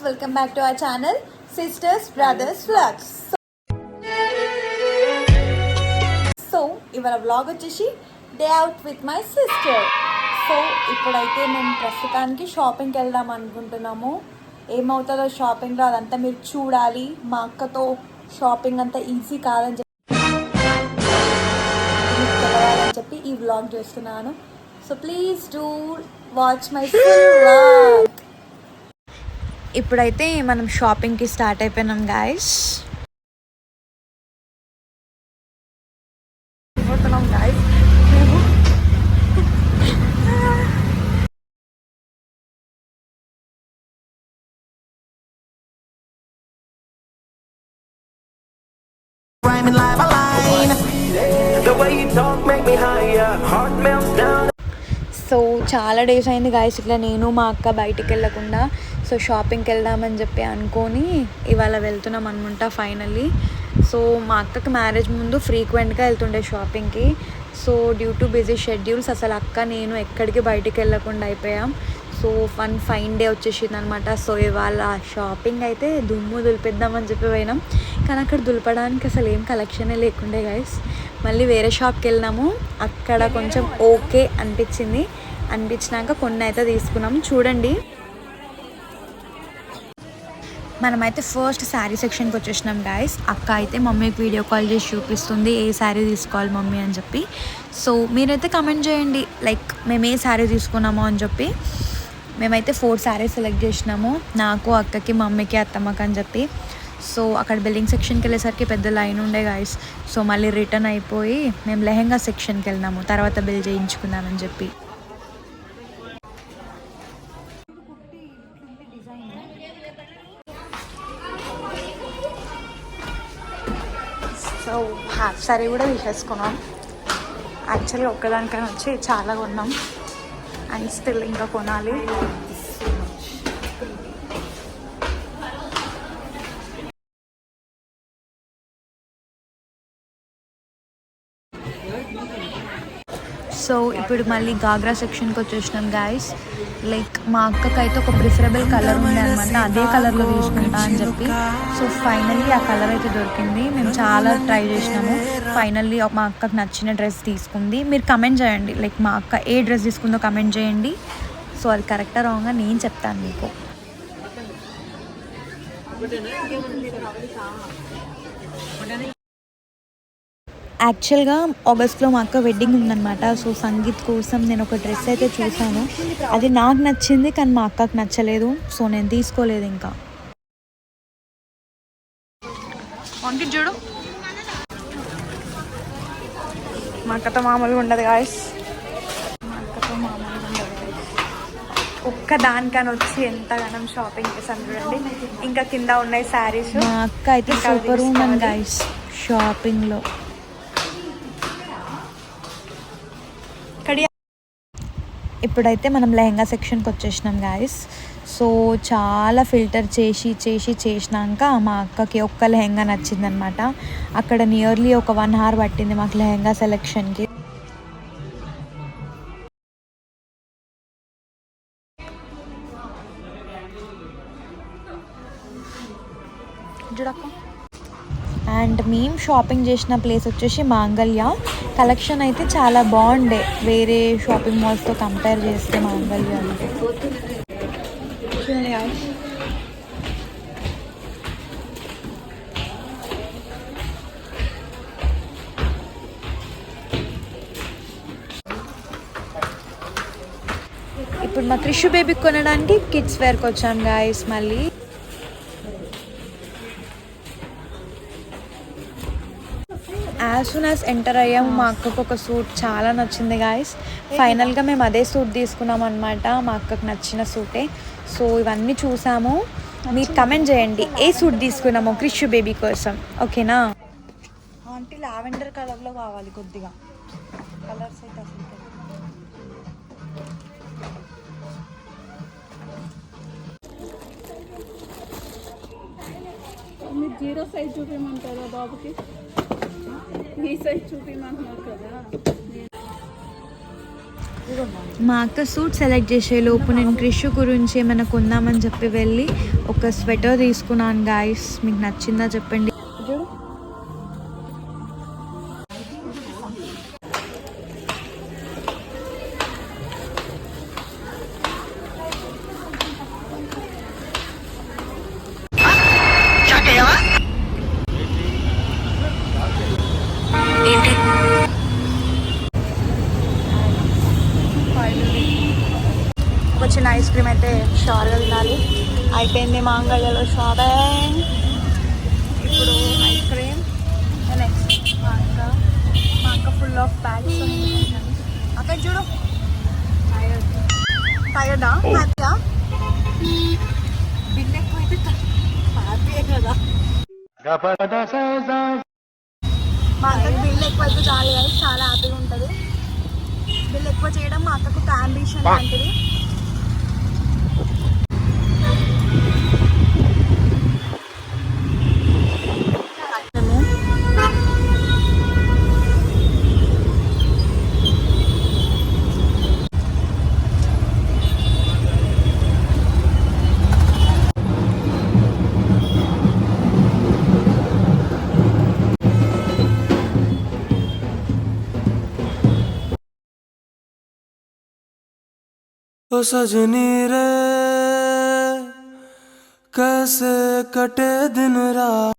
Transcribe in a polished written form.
Welcome back to our channel sisters brothers vlogs. So ఇవాళ vlog వచ్చేసి day out with my sister. So ఇప్పుడైతే మేము ప్రస్తుతానికి షాపింగ్కి వెళ్దాం అనుకుంటున్నాము. ఏమవుతుందో షాపింగ్లో అదంతా మీరు చూడాలి. మా అక్కతో షాపింగ్ అంతా ఈజీ కాదని చెప్పి ఈ వ్లాగ్ చేస్తున్నాను. So please do watch my full vlog. ఇప్పుడైతే మనం షాపింగ్కి స్టార్ట్ అయిపోయినాం గాయస్. సో చాలా డేస్ అయింది గాయస్ ఇట్లా నేను మా అక్క బయటికి వెళ్ళకుండా. సో షాపింగ్కి వెళ్దామని చెప్పి అనుకొని ఇవాళ వెళ్తున్నాం అనమాట ఫైనల్లీ. సో మా అక్కకి మ్యారేజ్ ముందు ఫ్రీక్వెంట్గా వెళ్తుండే షాపింగ్కి. So due to busy schedules అసలు అక్క నేను ఎక్కడికి బయటికి వెళ్ళకుండా అయిపోయాం. సో ఫైన్ డే వచ్చేసింది అనమాట. సో ఇవాళ షాపింగ్ అయితే దుమ్ము దులిపిద్దామని చెప్పి పోయినాం. కానీ అక్కడ దులపడానికి అసలు ఏం కలెక్షనే లేకుండే గైస్. మళ్ళీ వేరే షాప్కి వెళ్ళినాము. అక్కడ కొంచెం ఓకే అనిపించినాక కొన్ని అయితే తీసుకున్నాము. చూడండి, మనమైతే ఫస్ట్ శారీ సెక్షన్కి వచ్చేసినాం గాయస్. అక్క అయితే మమ్మీకి వీడియో కాల్ చేసి చూపిస్తుంది ఏ శారీ తీసుకోవాలి మమ్మీ అని చెప్పి. సో మీరైతే కమెంట్ చేయండి లైక్ మేము ఏ శారీ తీసుకున్నామో అని చెప్పి. మేమైతే 4 శారీస్ సెలెక్ట్ చేసినాము, నాకు అక్కకి మమ్మీకి అత్తమ్మకి అని చెప్పి. సో అక్కడ బిల్లింగ్ సెక్షన్కి వెళ్ళేసరికి పెద్ద లైన్ ఉండే గాయస్. సో మళ్ళీ రిటర్న్ అయిపోయి మేము లెహెంగా సెక్షన్కి వెళ్ళినాము, తర్వాత బిల్ చేయించుకుందామని చెప్పి. సో హాఫ్ సారీ కూడా తీసేసుకున్నాం. యాక్చువల్గా ఒక్కదానికైనా వచ్చి చాలా కొన్నాం అండ్ స్టిల్ ఇంకా కొనాలి. సో ఇప్పుడు మళ్ళీ గాగ్రా సెక్షన్కి వచ్చేసినాం గాయస్. లైక్ మా అక్కకైతే ఒక ప్రిఫరబుల్ కలర్ ఉంది అనమాట, అదే కలర్లో తీసుకుంటా అని చెప్పి. సో ఫైనల్లీ ఆ కలర్ అయితే దొరికింది. మేము చాలా ట్రై చేసినాము. ఫైనల్లీ మా అక్కకి నచ్చిన డ్రెస్ తీసుకుంది. మీరు కమెంట్ చేయండి లైక్ మా అక్క ఏ డ్రెస్ తీసుకుందో కమెంట్ చేయండి. సో అది కరెక్టా రాంగా నేను చెప్తాను మీకు. యాక్చువల్గా ఆగస్ట్లో మా అక్క వెడ్డింగ్ ఉందన్నమాట. సో సంగీత్ కోసం నేను ఒక డ్రెస్ అయితే చూసాను, అది నాకు నచ్చింది కానీ మా అక్కకి నచ్చలేదు. సో నేను తీసుకోలేదు. ఇంకా చూడు మా అక్కతో మామూలుగా ఉండదు గాయస్, మా అక్కతో మామూలుగా ఉండదు. ఒక్క దానికని వచ్చి ఎంతగానం షాపింగ్ చేసాను చూడండి. ఇంకా కింద ఉన్నాయి శారీస్. మా అక్క అయితే సూపర్ ఉన్నాను గాయస్ షాపింగ్లో. ఇప్పుడైతే మనం లెహంగా సెక్షన్కి వచ్చేసినాం గాయస్. సో చాలా ఫిల్టర్ చేసినాక మా అక్కకి ఒక్క లెహంగా నచ్చిందనమాట. అక్కడ నియర్లీ ఒక 1 hour పట్టింది మాకు లెహంగా సెలెక్షన్కి. చూడక్క. అండ్ మేము షాపింగ్ చేసిన ప్లేస్ వచ్చేసి మాంగళ్య. కలెక్షన్ అయితే చాలా బాగుండే వేరే షాపింగ్ మాల్స్తో కంపేర్ చేస్తే మాంగళ్య అంటే. ఇప్పుడు మా క్రిషు బేబీకి కొనడానికి కిడ్స్ వేర్కి వచ్చాం గాయస్. మళ్ళీ యాజ్ సూన్ యాజ్ ఎంటర్ అయ్యాము మా అక్కకు ఒక సూట్ చాలా నచ్చింది గాయస్. ఫైనల్గా మేము అదే సూట్ తీసుకున్నాం అనమాట, మా అక్కకు నచ్చిన సూటే. సో ఇవన్నీ చూసాము, మీరు కమెంట్ చేయండి ఏ సూట్ తీసుకున్నామో క్రిషు బేబీ కోసం. ఓకేనా ఆంటీ? లావెండర్ కలర్లో కావాలి కొద్దిగా, కలర్స్ అయితే అసలు. మీరు 0 size చూపించమంటారా బాబుకి? ఈ సైజ్ చూపించమంటున్నారు కదా. మా అక్క సూట్ సెలెక్ట్ చేసే లోపు నేను క్రిష్ గురించి ఏమైనా కొందామని చెప్పి వెళ్ళి ఒక స్వెటర్ తీసుకున్నాను గాయస్. మీకు నచ్చిందా చెప్పండి. చూడు వచ్చిన ఐస్ క్రీమ్ అయితే షూర్గా తినాలి. అయిపోయింది మా అంగళ్ళలో షాపింగ్. ఇప్పుడు ఐస్ క్రీమ్ నెక్స్ట్ మా అక్క ఫుల్ ఆఫ్ బ్యాగ్స్. అక్కడ చూడు టైర్డా హ్యాపీయా? బిల్ ఎక్కువైతే హ్యాపీయే కదా. మా అక్కకి బిల్ ఎక్కువైతే చాలు కదా, చాలా హ్యాపీగా ఉంటుంది. బిల్ ఎక్కువ చేయడం మా అక్కకు ఒక అంబిషన్ లాంటిది. ओ सजनी रे कैसे कटे दिन रात।